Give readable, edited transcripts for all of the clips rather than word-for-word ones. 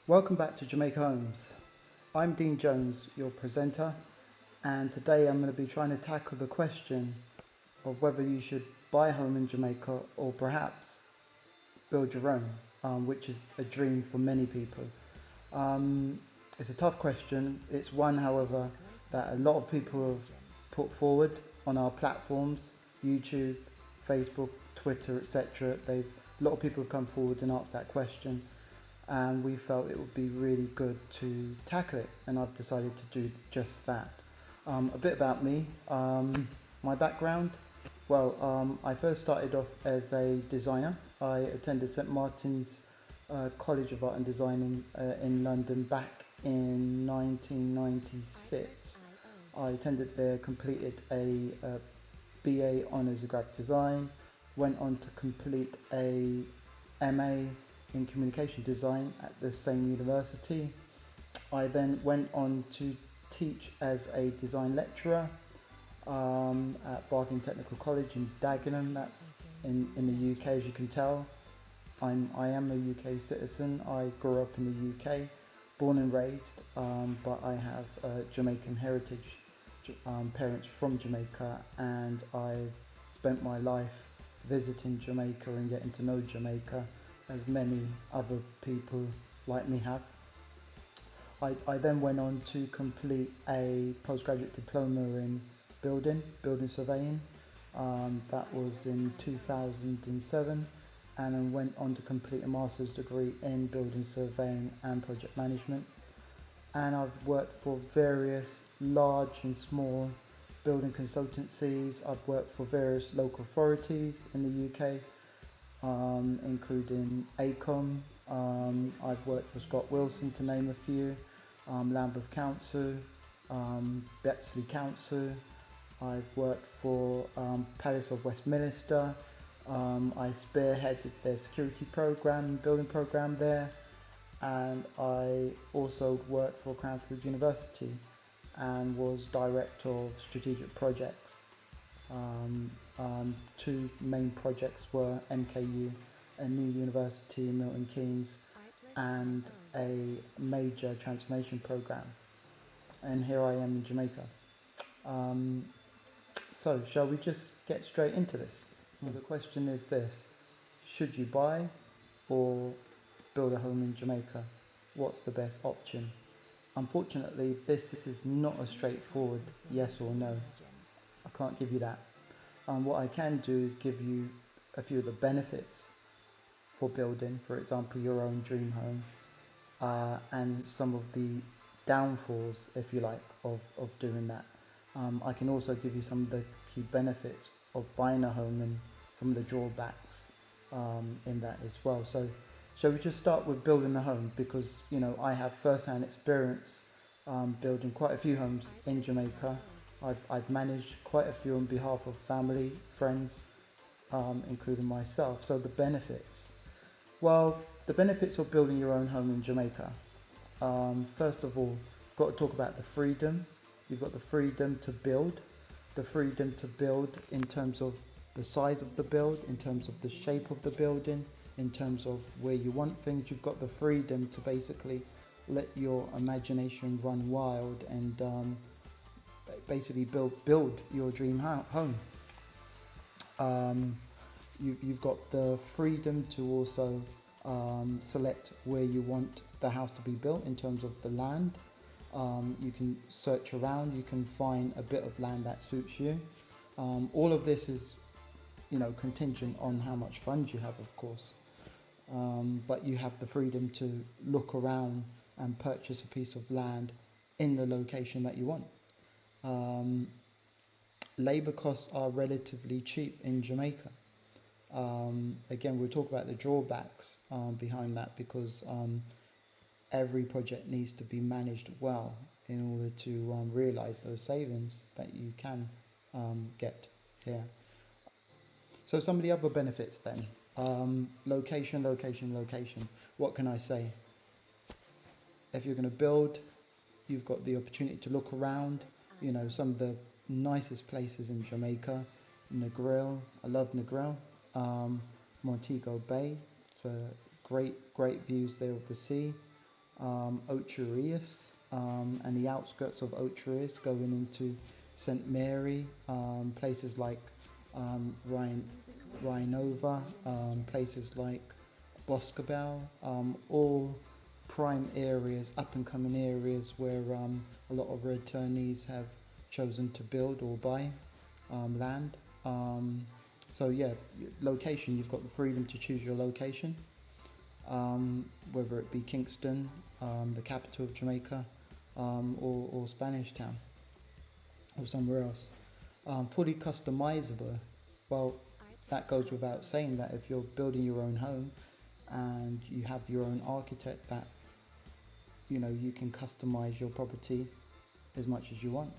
Welcome back to Jamaica Homes. I'm Dean Jones, your presenter, and today I'm going to be trying to tackle the question of whether you should buy a home in Jamaica or perhaps build your own, which is a dream for many people. It's a tough question. It's one, however, that a lot of people have put forward on our platforms, YouTube, Facebook, Twitter, etc. A lot of people have come forward and asked that question, and we felt it would be really good to tackle it, and I've decided to do just that. A bit about me, my background. I first started off as a designer. I attended St Martin's College of Art and Design in London back in 1996. I attended there, completed a BA Honours of Graphic Design, went on to complete a MA in Communication Design at the same university. I then went on to teach as a design lecturer at Barking Technical College in Dagenham. That's in the UK, as you can tell. I am a UK citizen. I grew up in the UK, born and raised, but I have Jamaican heritage, parents from Jamaica, and I've spent my life visiting Jamaica and getting to know Jamaica, as many other people like me have. I then went on to complete a postgraduate diploma in building surveying. That was in 2007, and then went on to complete a master's degree in building surveying and project management. And I've worked for various large and small building consultancies. I've worked for various local authorities in the UK, including ACOM. I've worked for Scott Wilson, to name a few, Lambeth Council, Betsley Council. I've worked for Palace of Westminster. I spearheaded their security program, building program there, and I also worked for Cranfield University and was director of strategic projects. Two main projects were MKU, a new university in Milton Keynes, and a major transformation program. And here I am in Jamaica. So shall we just get straight into this? So the question is this: should you buy or build a home in Jamaica? What's the best option? Unfortunately, this is not a straightforward yes or no. I can't give you that. What I can do is give you a few of the benefits for building, for example, your own dream home, and some of the downfalls, if you like, of doing that. I can also give you some of the key benefits of buying a home and some of the drawbacks in that as well. So shall we just start with building a home? Because, I have first-hand experience building quite a few homes in Jamaica. I've managed quite a few on behalf of family, friends, including myself. So the benefits. Well, the benefits of building your own home in Jamaica. First of all, got to talk about the freedom. You've got the freedom to build. The freedom to build in terms of the size of the build, in terms of the shape of the building, in terms of where you want things. You've got the freedom to basically let your imagination run wild and basically build your dream home. You've got the freedom to also select where you want the house to be built in terms of the land. You can search around, you can find a bit of land that suits you. All of this is, contingent on how much funds you have, of course. But you have the freedom to look around and purchase a piece of land in the location that you want. Labour costs are relatively cheap in Jamaica. Again, we'll talk about the drawbacks behind that, because every project needs to be managed well in order to realise those savings that you can get here. So some of the other benefits then. Location. What can I say? If you're going to build, you've got the opportunity to look around. Some of the nicest places in Jamaica. Negril, I love Negril. Montego Bay, it's great views there of the sea. Ocho and the outskirts of Ocho going into St Mary, places like Rhinova, places like Boscobel, all prime areas, up and coming areas where a lot of returnees have chosen to build or buy land. So yeah, location, you've got the freedom to choose your location, whether it be Kingston, the capital of Jamaica, or Spanish Town, or somewhere else. Fully customizable, well, that goes without saying that if you're building your own home and you have your own architect, that you can customize your property as much as you want.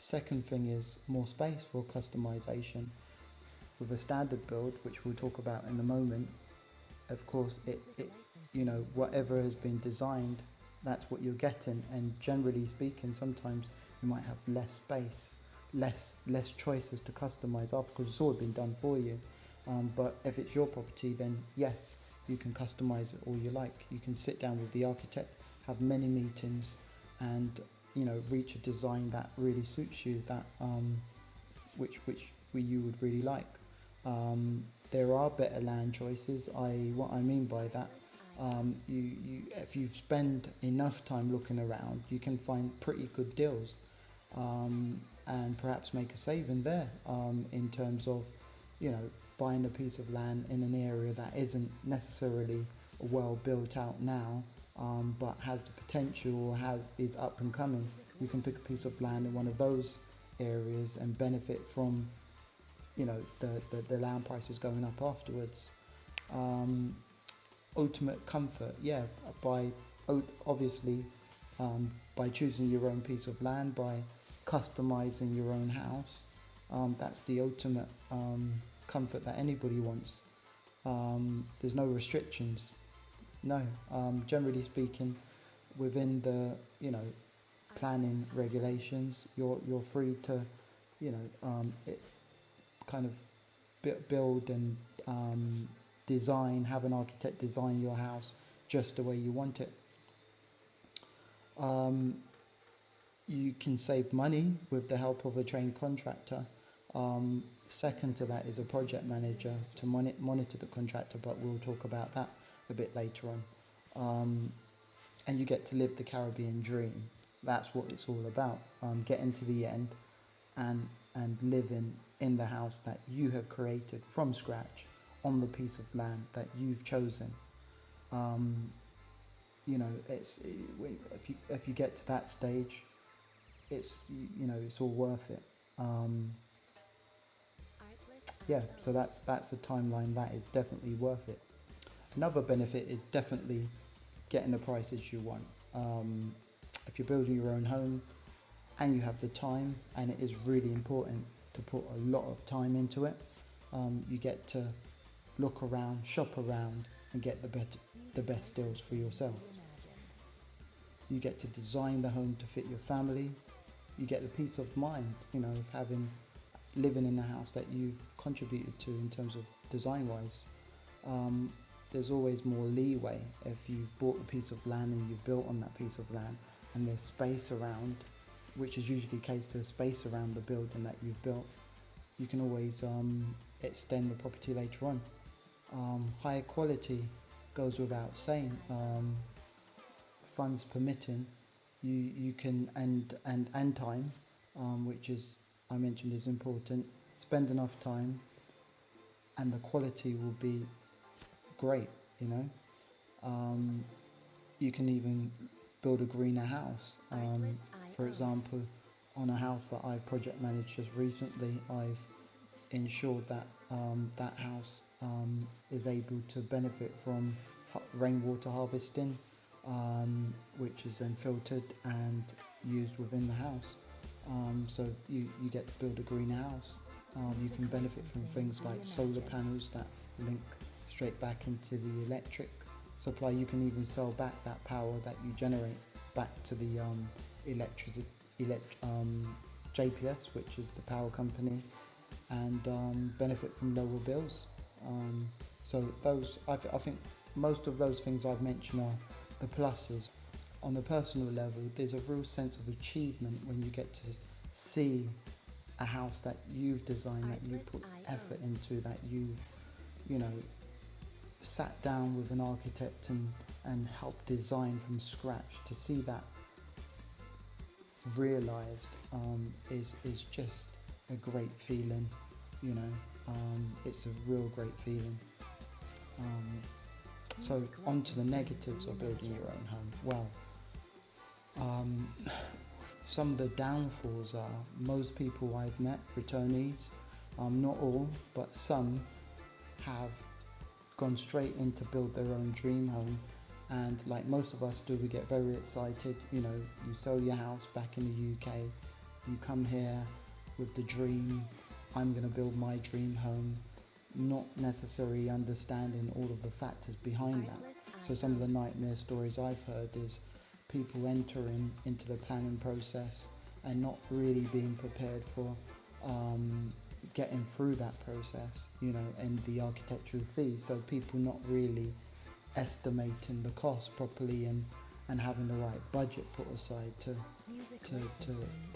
Second thing is more space for customization. With a standard build, which we'll talk about in a moment, of course, it whatever has been designed, that's what you're getting. And generally speaking, sometimes you might have less space, less choices to customize after, because it's all been done for you. But if it's your property, then yes, you can customize it all you like. You can sit down with the architect, have many meetings, and reach a design that really suits you, that which you would really like. There are better land choices. What I mean by that, if you spend enough time looking around, you can find pretty good deals, and perhaps make a saving there, in terms of buying a piece of land in an area that isn't necessarily well built out now, but has the potential, or is up and coming. You can pick a piece of land in one of those areas and benefit from the land prices going up afterwards. Ultimate comfort, yeah, obviously by choosing your own piece of land, by customizing your own house. That's the ultimate comfort that anybody wants. There's no restrictions. No, generally speaking, within the planning regulations, you're free to kind of build and have an architect design your house just the way you want it. You can save money with the help of a trained contractor. Second to that is a project manager to monitor the contractor, but we'll talk about that a bit later on. And you get to live the Caribbean dream. That's what it's all about. Getting to the end and living in the house that you have created from scratch on the piece of land that you've chosen. If you get to that stage, it's all worth it. So that's a timeline that is definitely worth it. Another benefit is definitely getting the prices you want. If you're building your own home and you have the time, and it is really important to put a lot of time into it, you get to look around, shop around, and get the best deals for yourselves. You get to design the home to fit your family. You get the peace of mind, of living in the house that you've contributed to in terms of design-wise. There's always more leeway if you've bought a piece of land and you've built on that piece of land, and there's space around, which is usually the case. There's space around the building that you've built. You can always extend the property later on. Higher quality goes without saying. Funds permitting, you can and time, which is I mentioned is important. Spend enough time, and the quality will be great. You can even build a greener house. For example, on a house that I've project managed just recently, I've ensured that that house is able to benefit from rainwater harvesting, which is then filtered and used within the house. So you get to build a green house. You can benefit from things like solar panels that link straight back into the electric supply. You can even sell back that power that you generate back to the JPS, which is the power company, and benefit from lower bills. So those, I think most of those things I've mentioned are the pluses. On the personal level, there's a real sense of achievement when you get to see a house that you've designed, that you put effort into, that you know, sat down with an architect and helped design from scratch. To see that realized is just a great feeling, you know. It's a real great feeling. So on to the negatives of building your own home. Well, some of the downfalls are most people I've met, returnees, not all, but some have gone straight in to build their own dream home, and like most of us do, we get very excited. You know, you sell your house back in the UK, you come here with the dream, I'm going to build my dream home, not necessarily understanding all of the factors behind that. So some of the nightmare stories I've heard is people entering into the planning process and not really being prepared for getting through that process, you know, and the architectural fees. So people not really estimating the cost properly and having the right budget put aside to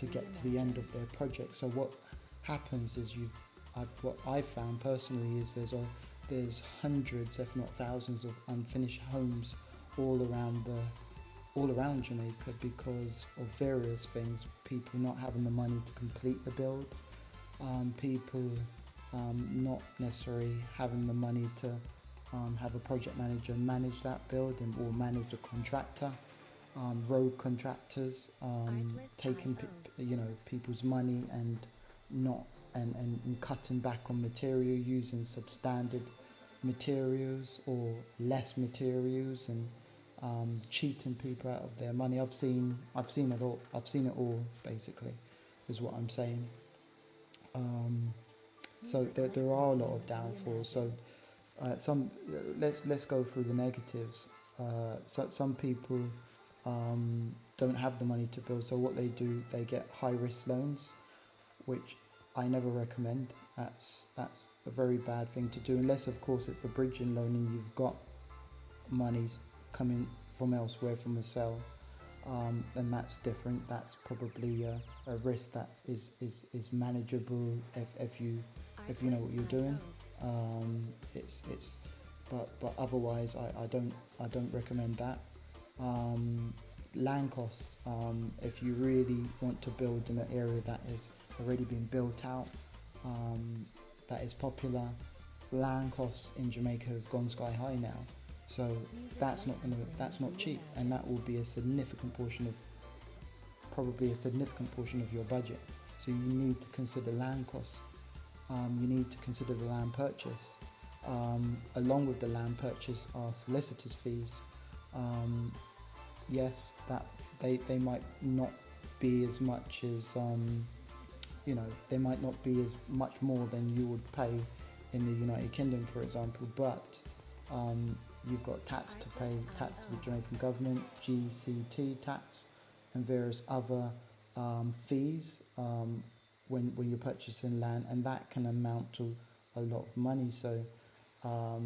get to the end of their project. So what happens is what I've found personally is there's hundreds, if not thousands, of unfinished homes all around Jamaica because of various things. People not having the money to complete the build, people not necessarily having the money to have a project manager manage that build or manage a contractor, road contractors taking people's money and not and cutting back on material, using substandard materials or less materials, and cheating people out of their money. I've seen it all. I've seen it all, basically, is what I'm saying. So there are a lot of downfalls. So let's go through the negatives. So some people don't have the money to build. So what they do, they get high risk loans, which I never recommend. That's a very bad thing to do, unless of course it's a bridging loan and you've got monies coming from elsewhere from a sale. Then that's different. That's probably a risk that is manageable if you know what you're doing. But otherwise I don't recommend that. Land costs. If you really want to build in an area that has already been built out, that is popular, land costs in Jamaica have gone sky high now. So that's not cheap, and that will be probably a significant portion of your budget. So you need to consider land costs. You need to consider the land purchase. Along with the land purchase are solicitors' fees. Yes, that they might not be as much as they might not be as much more than you would pay in the United Kingdom, for example, but you've got tax to pay, tax to the Jamaican government, GCT tax, and various other fees when you're purchasing land, and that can amount to a lot of money. So I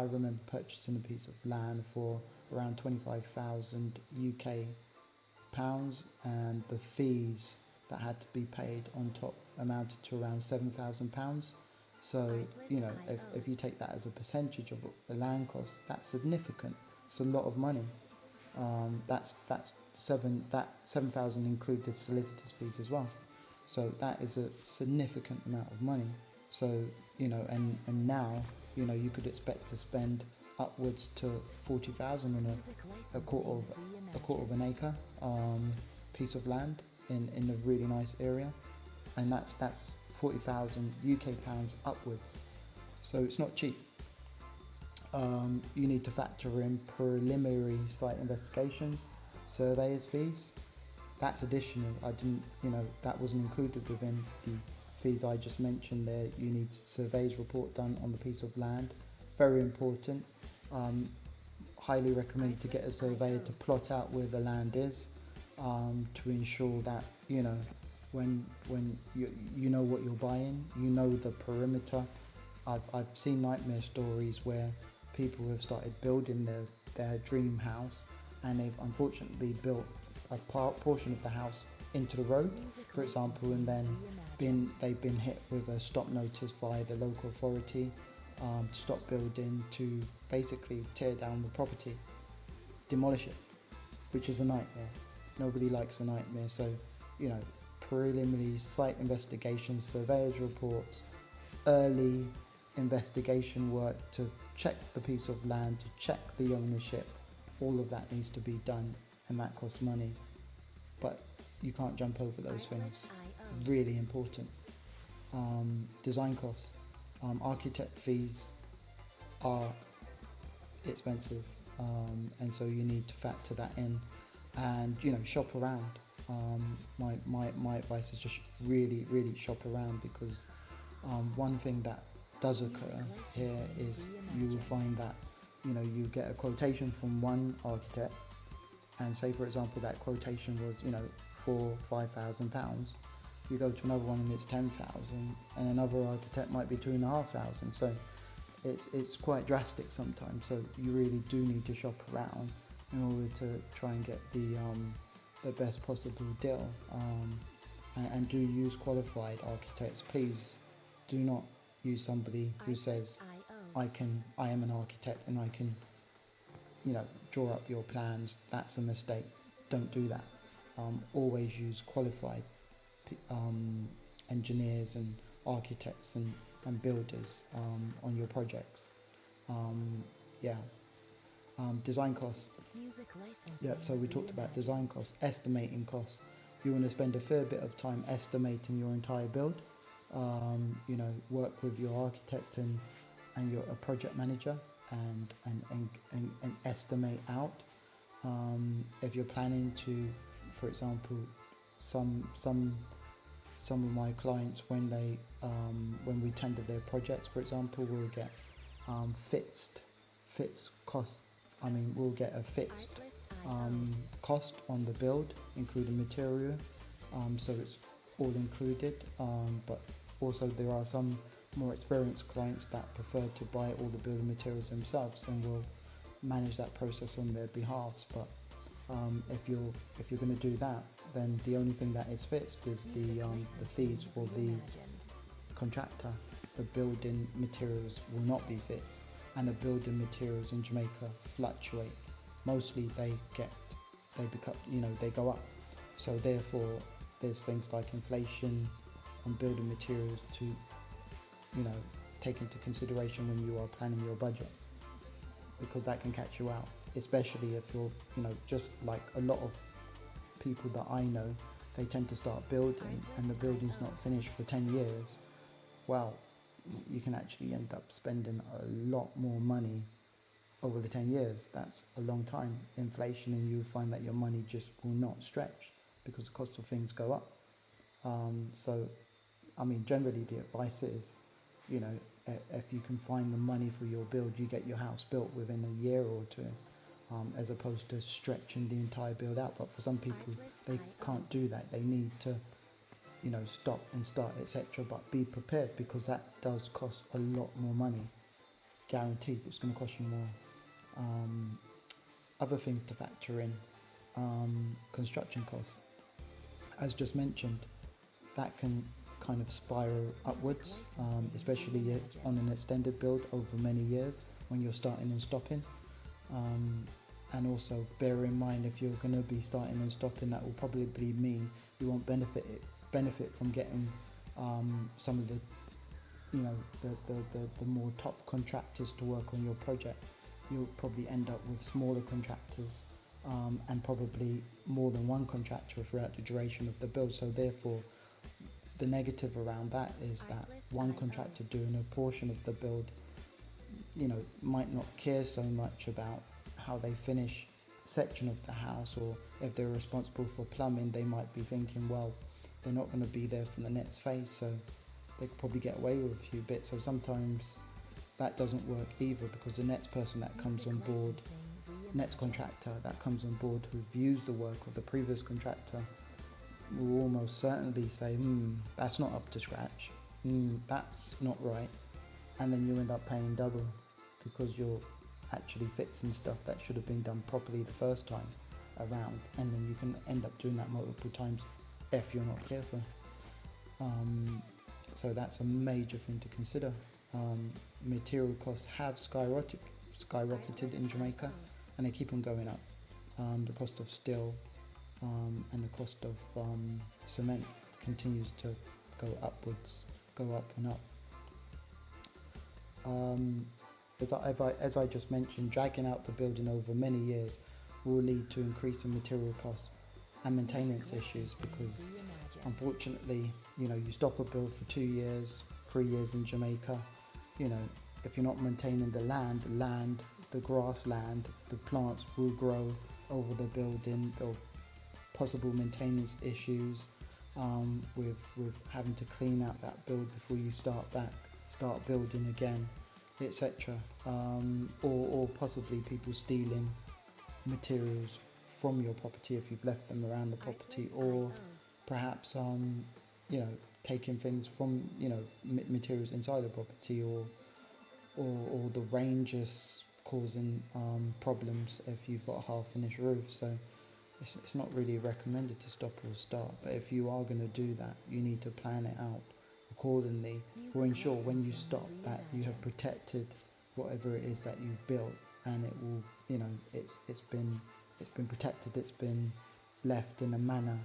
remember purchasing a piece of land for around 25,000 UK pounds, and the fees that had to be paid on top amounted to around £7,000. So if you take that as a percentage of the land cost, that's significant. It's a lot of money. That's 7,000 include the solicitors' fees as well. So that is a significant amount of money. So and now you could expect to spend upwards to 40,000 on a quarter of an acre piece of land in a really nice area, and that's 40,000 UK pounds upwards. So it's not cheap. You need to factor in preliminary site investigations, surveyors' fees. That's additional. That wasn't included within the fees I just mentioned there. You need surveys report done on the piece of land. Very important. Highly recommend to get a surveyor to plot out where the land is, to ensure that when you know what you're buying, you know the perimeter I've seen nightmare stories where people have started building their dream house, and they've unfortunately built a portion of the house into the road, for example, and then they've been hit with a stop notice via the local authority to stop building, to basically tear down the property, demolish it, which is a nightmare. Nobody likes a nightmare. So, preliminary site investigations, surveyors reports, early investigation work to check the piece of land, to check the ownership, all of that needs to be done, and that costs money. But you can't jump over those things. Really important. Design costs. Architect fees are expensive, and so you need to factor that in, and shop around. My advice is just really shop around, because one thing that does occur here is you will find that you get a quotation from one architect, and say for example that quotation was £4,000-5,000. You go to another one and it's 10,000, and another architect might be 2,500. So it's quite drastic sometimes. So you really do need to shop around in order to try and get the best possible deal. And do use qualified architects. Please do not use somebody who says I am an architect and I can draw up your plans. That's a mistake. Don't do that. Always use qualified engineers and architects and builders on your projects. Design costs. So we talked about design costs, estimating costs. You want to spend a fair bit of time estimating your entire build. Work with your architect and a project manager and estimate out. If you're planning to, for example, some of my clients, when we tender their projects, for example, we'll get fixed costs. We'll get a fixed cost on the build, including material, so it's all included. But also there are some more experienced clients that prefer to buy all the building materials themselves, and will manage that process on their behalf. But if you're going to do that, then the only thing that is fixed is the fees for the contractor. The building materials will not be fixed, and the building materials in Jamaica fluctuate. Mostly they go up. So therefore, there's things like inflation on building materials to take into consideration when you are planning your budget, because that can catch you out, especially if you're just like a lot of people that I know, they tend to start building and the building's not finished for 10 years. Well, you can actually end up spending a lot more money over the 10 years. That's a long time. Inflation, and you find that your money just will not stretch because the cost of things go up. Generally the advice is, if you can find the money for your build, you get your house built within a year or two, as opposed to stretching the entire build out. But for some people, they can't do that. They need to stop and start, etc. But be prepared, because that does cost a lot more money. Guaranteed, it's going to cost you more. Other things to factor in: construction costs. As just mentioned, that can kind of spiral upwards, especially on an extended build over many years when you're starting and stopping. And also bear in mind, if you're going to be starting and stopping, that will probably mean you won't benefit from getting some of the more top contractors to work on your project. You'll probably end up with smaller contractors, and probably more than one contractor throughout the duration of the build. So therefore, the negative around that is that one contractor doing a portion of the build, might not care so much about how they finish a section of the house, or if they're responsible for plumbing, they might be thinking, well, they're not going to be there for the next phase, so they could probably get away with a few bits. So sometimes that doesn't work either, because the next person that comes on board, next contractor that comes on board who views the work of the previous contractor, will almost certainly say, that's not up to scratch, that's not right, and then you end up paying double because you're actually fixing stuff that should have been done properly the first time around, and then you can end up doing that multiple times if you're not careful. So that's a major thing to consider. Material costs have skyrocketed in Jamaica, and they keep on going up. The cost of steel and the cost of cement continues to go upwards, go up and up. As I just mentioned, dragging out the building over many years will lead to increasing material costs and maintenance issues, because unfortunately, you stop a build for 2 years, 3 years in Jamaica, if you're not maintaining the land, the grassland, the plants will grow over the building. There'll possible maintenance issues with having to clean out that build before you start building again, etc. Or possibly people stealing materials from your property if you've left them around the property, or perhaps taking things from materials inside the property, or the rain just causing problems if you've got a half finished roof. So it's not really recommended to stop or start, but if you are going to do that, you need to plan it out accordingly, or ensure when you stop that you have protected whatever it is that you've built, and it will it's been protected, it's been left in a manner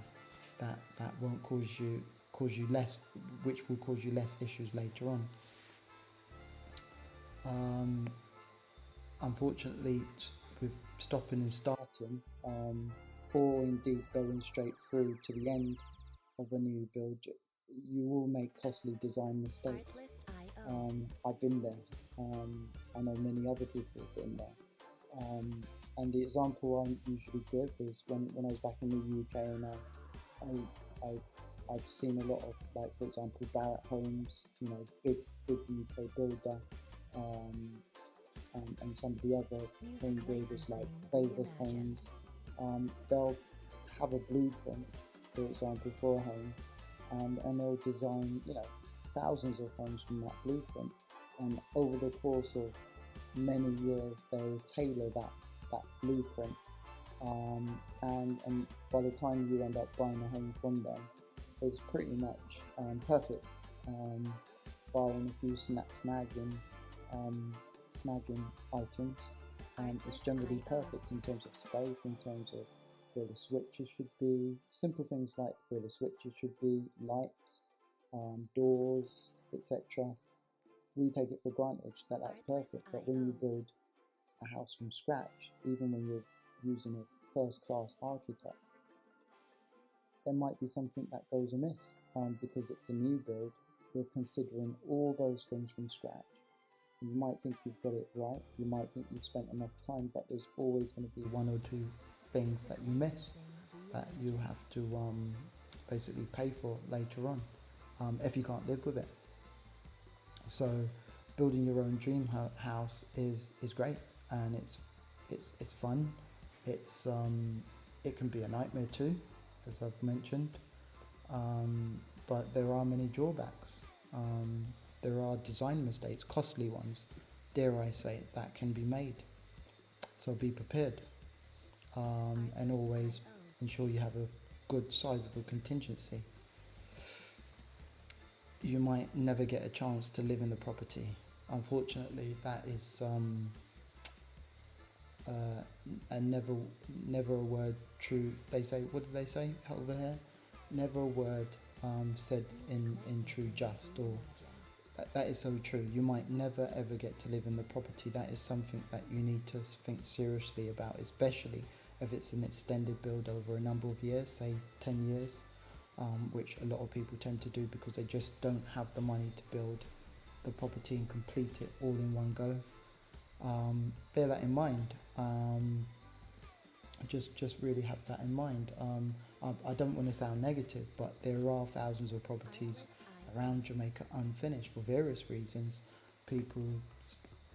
that won't cause you less, which will cause you less issues later on. Unfortunately, with stopping and starting, or indeed going straight through to the end of a new build, you will make costly design mistakes. I've been there. I know many other people have been there. And the example I usually give is when I was back in the UK, and I've seen a lot of, like, for example, Barratt Homes, big UK builder, and some of the other home builders like Davis Homes. They'll have a blueprint, for example, for a home, and they'll design thousands of homes from that blueprint, and over the course of many years they'll tailor that blueprint, and by the time you end up buying a home from them, it's pretty much perfect, barring a few snagging items, and it's generally perfect in terms of space, in terms of where the switches should be, simple things like where the switches should be, lights, doors, etc. We take it for granted that that's perfect, but when you build a house from scratch, even when you're using a first-class architect, there might be something that goes amiss, because it's a new build. You're considering all those things from scratch. You might think you've got it right, you might think you've spent enough time, but there's always going to be one or two things that you miss that you have to basically pay for later on, if you can't live with it. So building your own dream house is great, and it's fun. It can be a nightmare too, as I've mentioned, but there are many drawbacks. There are design mistakes, costly ones, dare I say, that can be made. So be prepared, and always ensure you have a good sizable contingency. You might never get a chance to live in the property. Unfortunately, that is a never a word true. They say, what do they say over here? Never a word said in true just, or that is so true. You might never ever get to live in the property. That is something that you need to think seriously about, especially if it's an extended build over a number of years, say 10 years, which a lot of people tend to do because they just don't have the money to build the property and complete it all in one go. Bear that in mind. Just really have that in mind. I don't want to sound negative, but there are thousands of properties around Jamaica unfinished for various reasons. People's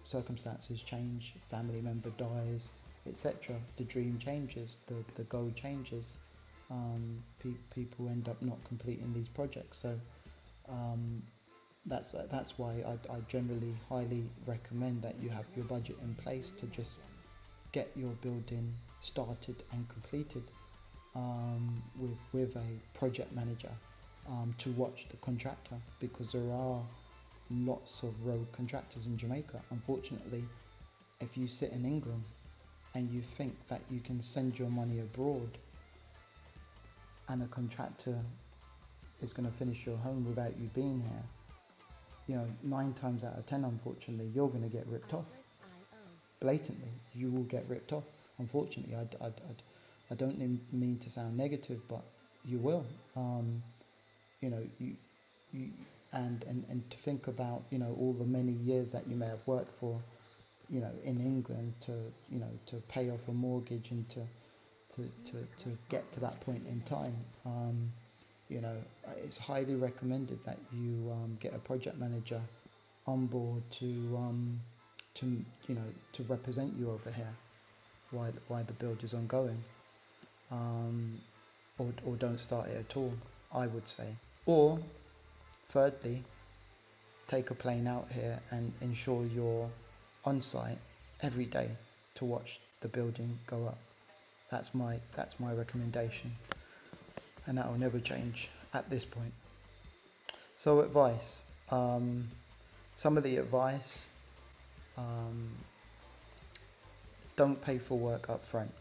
circumstances change, family member dies, etc. The dream changes, the goal changes. People end up not completing these projects. So that's why I generally highly recommend that you have your budget in place to just get your building started and completed, with a project manager, to watch the contractor, because there are lots of road contractors in Jamaica. Unfortunately, if you sit in England and you think that you can send your money abroad and a contractor is going to finish your home without you being here, 9 times out of 10, unfortunately, you're going to get ripped off. Blatantly, you will get ripped off. Unfortunately, I don't mean to sound negative, but you will. You and to think about, all the many years that you may have worked for, in England, to pay off a mortgage and to get to that point in time. It's highly recommended that you get a project manager on board to represent you over here while the build is ongoing, or don't start it at all, I would say. Or thirdly, take a plane out here and ensure you're on site every day to watch the building go up. That's my recommendation, and that will never change at this point. So advice, some of the advice, don't pay for work up front.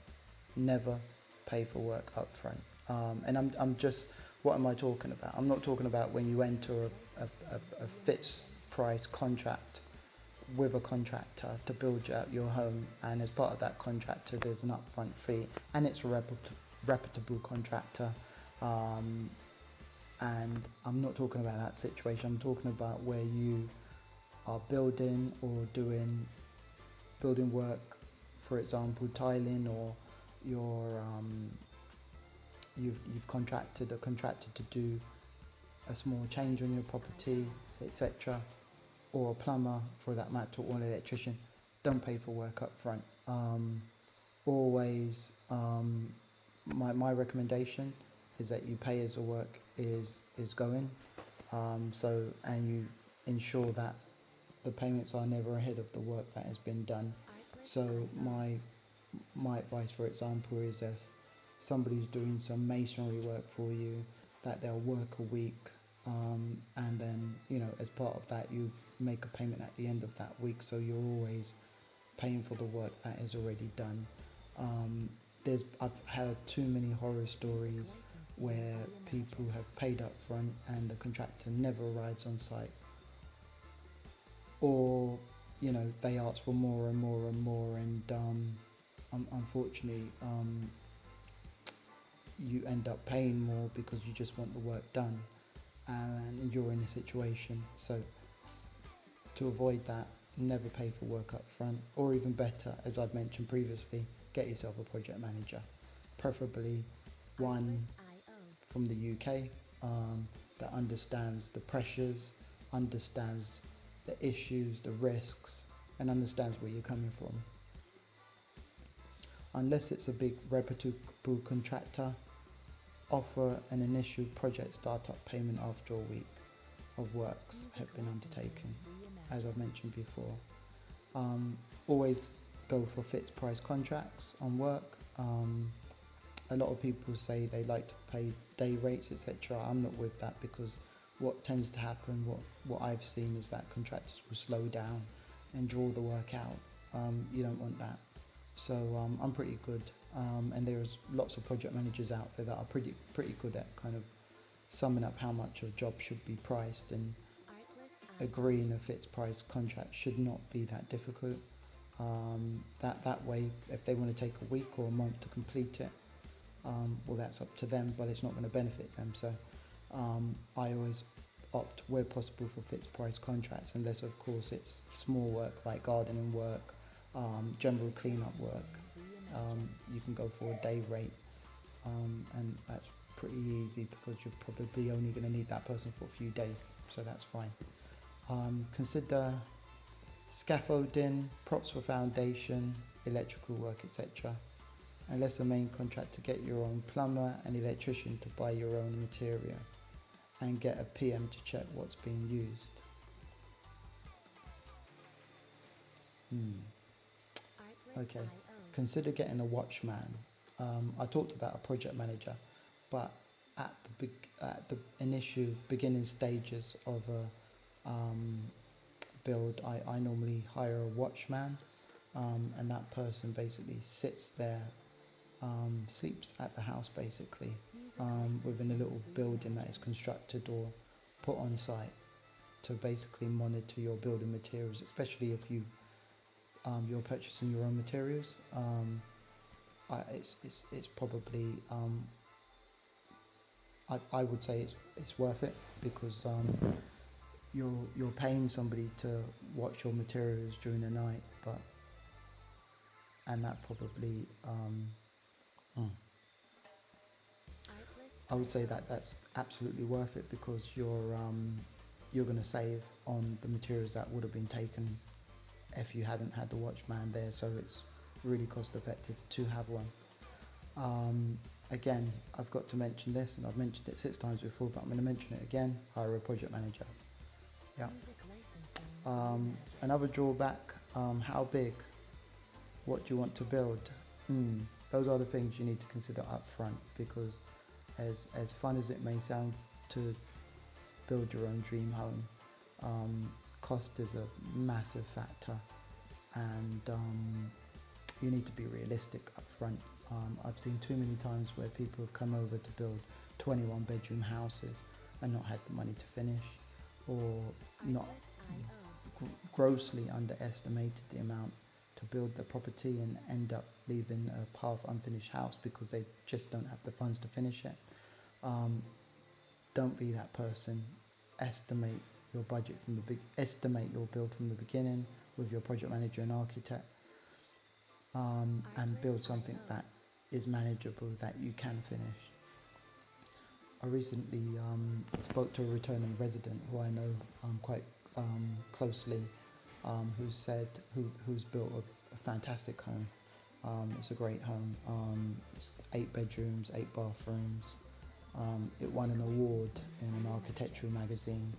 Never pay for work up front. And I'm just, what am I talking about? I'm not talking about when you enter a fixed price contract with a contractor to build out your home, and as part of that contractor there's an upfront fee, and it's a reputable contractor, and I'm not talking about that situation. I'm talking about where you are building or doing building work, for example tiling, or you've contracted a contractor to do a small change on your property, etc., or a plumber for that matter, or an electrician. Don't pay for work up front. Always, my recommendation is that you pay as the work is going, and you ensure that the payments are never ahead of the work that has been done. So my advice, for example, is if somebody's doing some masonry work for you, that they'll work a week, and then, as part of that, you make a payment at the end of that week, so you're always paying for the work that is already done. I've heard too many horror stories where people have paid up front and the contractor never arrives on site, or they ask for more and more and more, and unfortunately you end up paying more because you just want the work done, and you're in a situation. So to avoid that, never pay for work up front, or even better, as I've mentioned previously, get yourself a project manager, preferably one from the UK, that understands the pressures, understands the issues, the risks, and understands where you're coming from. Unless it's a big reputable contractor, offer an initial project startup payment after a week of works have been undertaken, as I've mentioned before. Always go for fixed price contracts on work. A lot of people say they like to pay day rates, etc. I'm not with that, because what tends to happen, what I've seen, is that contractors will slow down and draw the work out. You don't want that. So I'm pretty good, and there's lots of project managers out there that are pretty good at kind of summing up how much a job should be priced, and agreeing a fixed price contract should not be that difficult. That way, if they want to take a week or a month to complete it, well, that's up to them, but it's not going to benefit them. So I always opt, where possible, for fixed price contracts, unless of course it's small work like gardening work, general cleanup work. You can go for a day rate, and that's pretty easy, because you're probably only going to need that person for a few days, so that's fine. Consider scaffolding, props for foundation, electrical work, etc. Unless the main contractor, get your own plumber and electrician to buy your own material, and get a PM to check what's being used. Okay, consider getting a watchman. I talked about a project manager, but at the initial beginning stages of a build, I normally hire a watchman, and that person basically sits there, sleeps at the house basically, within a little building that is constructed or put on site to basically monitor your building materials, especially if you're purchasing your own materials. It's probably I would say it's worth it because you're paying somebody to watch your materials during the night, and that probably I would say that that's absolutely worth it because you're going to save on the materials that would have been taken if you hadn't had the watchman there. So it's really cost effective to have one. Again, I've got to mention this, and I've mentioned it 6 times before, but I'm going to mention it again. Hire a project manager. Yeah. Another drawback, how big? What do you want to build? Those are the things you need to consider up front because as fun as it may sound to build your own dream home, cost is a massive factor, and you need to be realistic up front. I've seen too many times where people have come over to build 21 bedroom houses and not had the money to finish, or not grossly underestimated the amount to build the property and end up leaving a half unfinished house because they just don't have the funds to finish it. Don't be that person. Estimate your budget estimate your build from the beginning with your project manager and architect, and build something that is manageable, that you can finish. I recently spoke to a returning resident who I know quite closely, who's built a fantastic home. It's a great home. It's 8 bedrooms, 8 bathrooms. It won an award in an architectural magazine.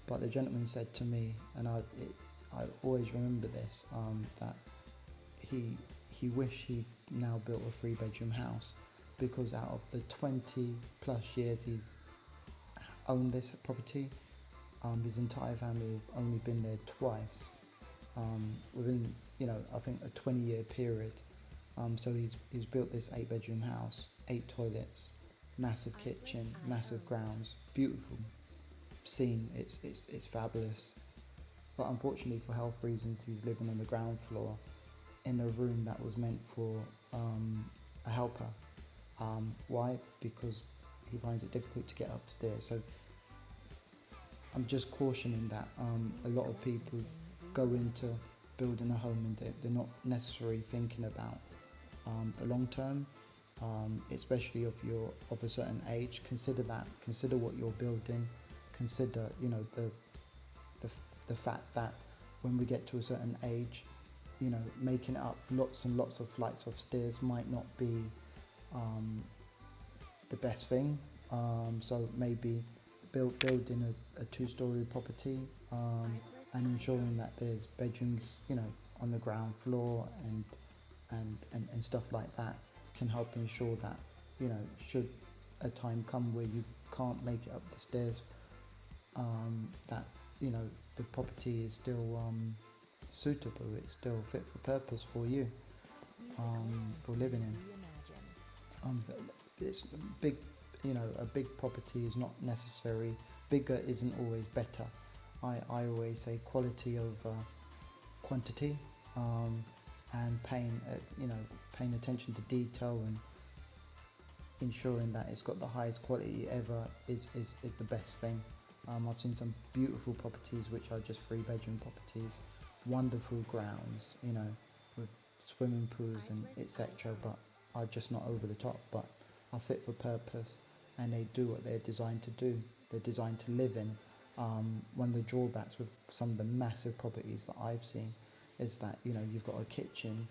But the gentleman said to me, and I always remember this, that he wished he now built a 3-bedroom house because out of the 20 plus years he's owned this property, his entire family have only been there twice, within I think a 20-year period. So he's built this 8-bedroom house, 8 toilets, massive kitchen, massive grounds, beautiful scene. It's fabulous. But unfortunately for health reasons, he's living on the ground floor in a room that was meant for a helper. Why? Because he finds it difficult to get upstairs. So I'm just cautioning that a lot of people go into building a home and they're not necessarily thinking about the long term, especially if you're of a certain age. Consider what you're building. Consider the fact that when we get to a certain age, making up lots and lots of flights of stairs might not be the best thing. So maybe building a 2-story property, and ensuring that there's bedrooms on the ground floor and stuff like that can help ensure that should a time come where you can't make it up the stairs, that the property is still suitable, it's still fit for purpose for you, for living in. It's big, a big property is not necessary. Bigger isn't always better. I always say quality over quantity, and paying attention to detail and ensuring that it's got the highest quality ever is the best thing. I've seen some beautiful properties which are just 3-bedroom properties, wonderful grounds, with swimming pools and etc., but are just not over the top, but are fit for purpose, and they do what they're designed to do. They're designed to live in. One of the drawbacks with some of the massive properties that I've seen is that you've got a kitchen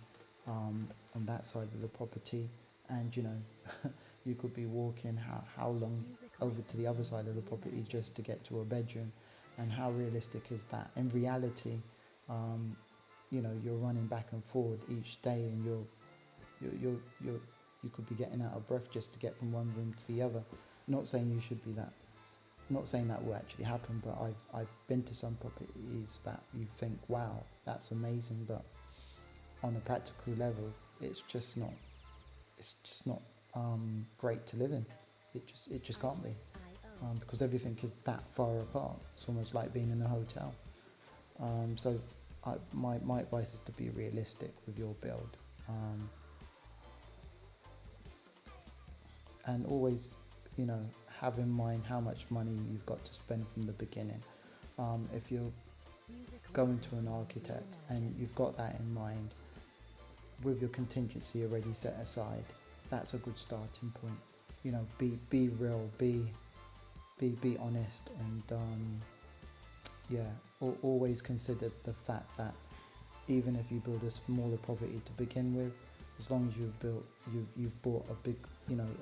on that side of the property, and you could be walking how long over to the other side of the property just to get to a bedroom. And how realistic is that? In reality, you're running back and forward each day, and you could be getting out of breath just to get from one room to the other. Not saying you should be that. Not saying that will actually happen, but I've been to some properties that you think, wow, that's amazing, but on a practical level, it's just not great to live in. It just can't be, because everything is that far apart. It's almost like being in a hotel. So my advice is to be realistic with your build, and always, have in mind how much money you've got to spend from the beginning. If you're going to an architect and you've got that in mind, with your contingency already set aside, that's a good starting point. Be real, be honest, and always consider the fact that even if you build a smaller property to begin with, as long as you've bought a big,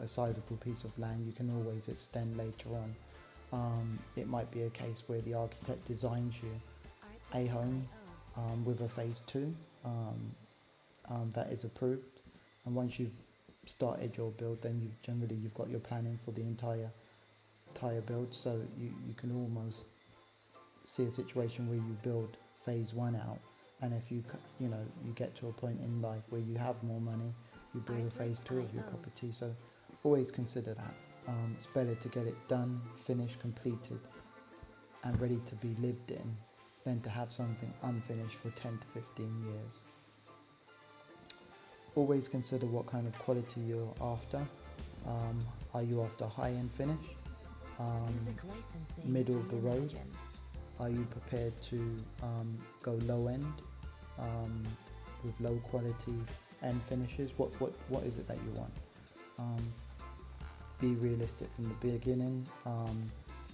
a sizable piece of land, you can always extend later on. It might be a case where the architect designs you a home with a phase 2 that is approved, and once you've started your build, then you've got your planning for the entire build. So you can almost see a situation where you build phase 1 out, and if you get to a point in life where you have more money, you build a phase 2 of your property. So always consider that. It's better to get it done, finished, completed, and ready to be lived in, than to have something unfinished for 10 to 15 years. Always consider what kind of quality you're after. Are you after high-end finish? Middle of the road? Are you prepared to go low-end with low quality end finishes? What is it that you want? Be realistic from the beginning,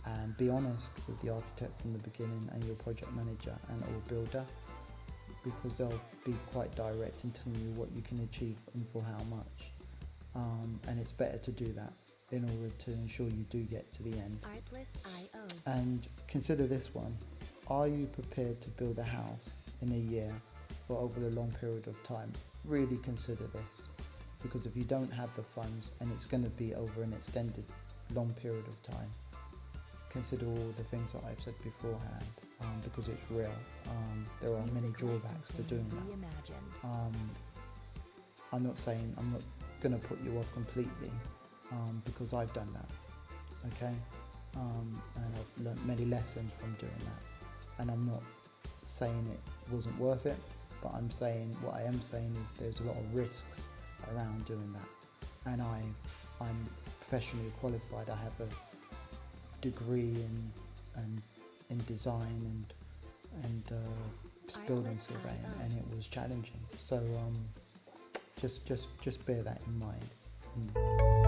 and be honest with the architect from the beginning, and your project manager and or builder, because they'll be quite direct in telling you what you can achieve and for how much. And it's better to do that in order to ensure you do get to the end. And consider this one. Are you prepared to build a house in a year or over a long period of time? Really consider this, because if you don't have the funds and it's going to be over an extended long period of time, consider all the things that I've said beforehand, because it's real. There are many drawbacks to doing that. I'm not going to put you off completely, because I've done that, okay? And I've learnt many lessons from doing that. And I'm not saying it wasn't worth it, but what I am saying is there's a lot of risks around doing that. And I'm professionally qualified. I have a degree in design and building surveying, and it was challenging. So just bear that in mind.